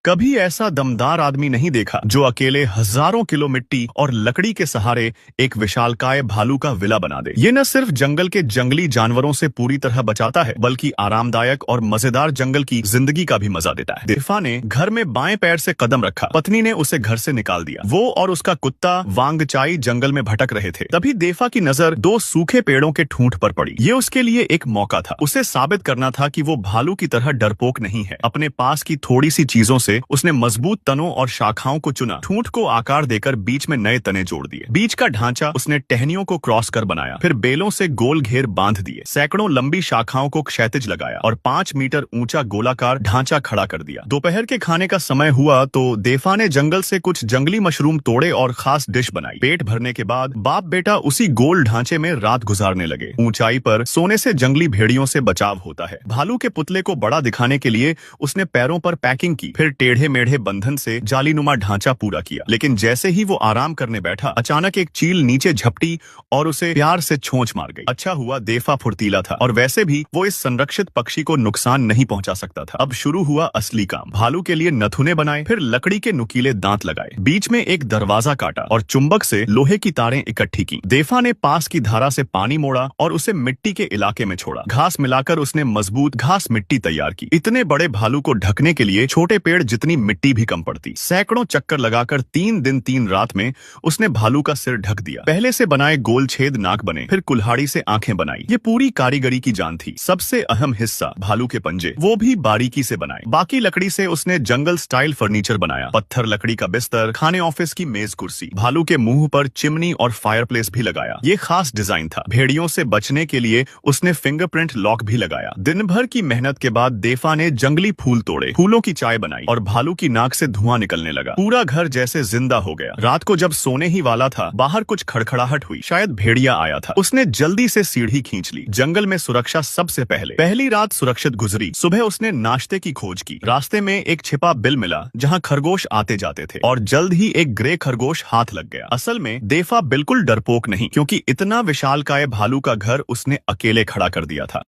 कभी ऐसा दमदार आदमी नहीं देखा जो अकेले हजारों किलो मिट्टी और लकड़ी के सहारे एक विशालकाय भालू का विला बना दे। ये न सिर्फ जंगल के जंगली जानवरों से पूरी तरह बचाता है, बल्कि आरामदायक और मजेदार जंगल की जिंदगी का भी मजा देता है। देफा ने घर में बाएं पैर से कदम रखा, पत्नी ने उसे घर से निकाल दिया। वो और उसका कुत्ता वांगचाई जंगल में भटक रहे थे। तभी देफा की नजर दो सूखे पेड़ों के ठूंठ पर पड़ी। ये उसके लिए एक मौका था। उसे साबित करना था कि वो भालू की तरह डरपोक नहीं है। अपने पास की थोड़ी सी चीजों से उसने मजबूत तनों और शाखाओं को चुना। ठूंठ को आकार देकर बीच में नए तने जोड़ दिए। बीच का ढांचा उसने टहनियों को क्रॉस कर बनाया, फिर बेलों से गोल घेर बांध दिए। सैकड़ों लंबी शाखाओं को क्षैतिज लगाया और 5 मीटर ऊंचा गोलाकार ढांचा खड़ा कर दिया। दोपहर के खाने का समय हुआ तो देफा ने जंगल से कुछ जंगली मशरूम तोड़े और खास डिश बनाई। पेट भरने के बाद बाप बेटा उसी गोल ढांचे में रात गुजारने लगे। ऊंचाई पर सोने से जंगली भेड़ियों से बचाव होता है। भालू के पुतले को बड़ा दिखाने के लिए उसने पैरों पर पैकिंग की, फिर टेढ़े मेढ़े बंधन से जालीनुमा ढांचा पूरा किया। लेकिन जैसे ही वो आराम करने बैठा, अचानक एक चील नीचे झपटी और उसे प्यार से छोंच मार गई। अच्छा हुआ देफा फुर्तीला था, और वैसे भी वो इस संरक्षित पक्षी को नुकसान नहीं पहुंचा सकता था। अब शुरू हुआ असली काम। भालू के लिए नथुने बनाए, फिर लकड़ी के नुकीले दांत लगाए, बीच में एक दरवाजा काटा और चुंबक से लोहे की तारें इकट्ठी की। देफा ने पास की धारा से पानी मोड़ा और उसे मिट्टी के इलाके में छोड़ा। घास मिलाकर उसने मजबूत घास मिट्टी तैयार की। इतने बड़े भालू को ढकने के लिए छोटे पेड़ जितनी मिट्टी भी कम पड़ती। सैकड़ों चक्कर लगाकर 3 दिन 3 रात में उसने भालू का सिर ढक दिया। पहले से बनाए गोल छेद नाक बने, फिर कुल्हाड़ी से आंखें बनाई। ये पूरी कारीगरी की जान थी। सबसे अहम हिस्सा भालू के पंजे, वो भी बारीकी से बनाए। बाकी लकड़ी से उसने जंगल स्टाइल फर्नीचर बनाया। पत्थर लकड़ी का बिस्तर, खाने ऑफिस की मेज कुर्सी। भालू के मुंह पर चिमनी और फायरप्लेस भी लगाया। ये खास डिजाइन था। भेड़ियों से बचने के लिए उसने फिंगरप्रिंट लॉक भी लगाया। दिन भर की मेहनत के बाद देफा ने जंगली फूल तोड़े, फूलों की चाय बनाई और भालू की नाक से धुआं निकलने लगा। पूरा घर जैसे जिंदा हो गया। रात को जब सोने ही वाला था, बाहर कुछ खड़खड़ाहट हुई। शायद भेड़िया आया था। उसने जल्दी से सीढ़ी खींच ली। जंगल में सुरक्षा सबसे पहले। पहली रात सुरक्षित गुजरी। सुबह उसने नाश्ते की खोज की। रास्ते में एक छिपा बिल मिला जहाँ खरगोश आते जाते थे, और जल्द ही एक ग्रे खरगोश हाथ लग गया। असल में देफा बिल्कुल डरपोक नहीं, क्योंकि इतना विशालकाय भालू का घर उसने अकेले खड़ा कर दिया था।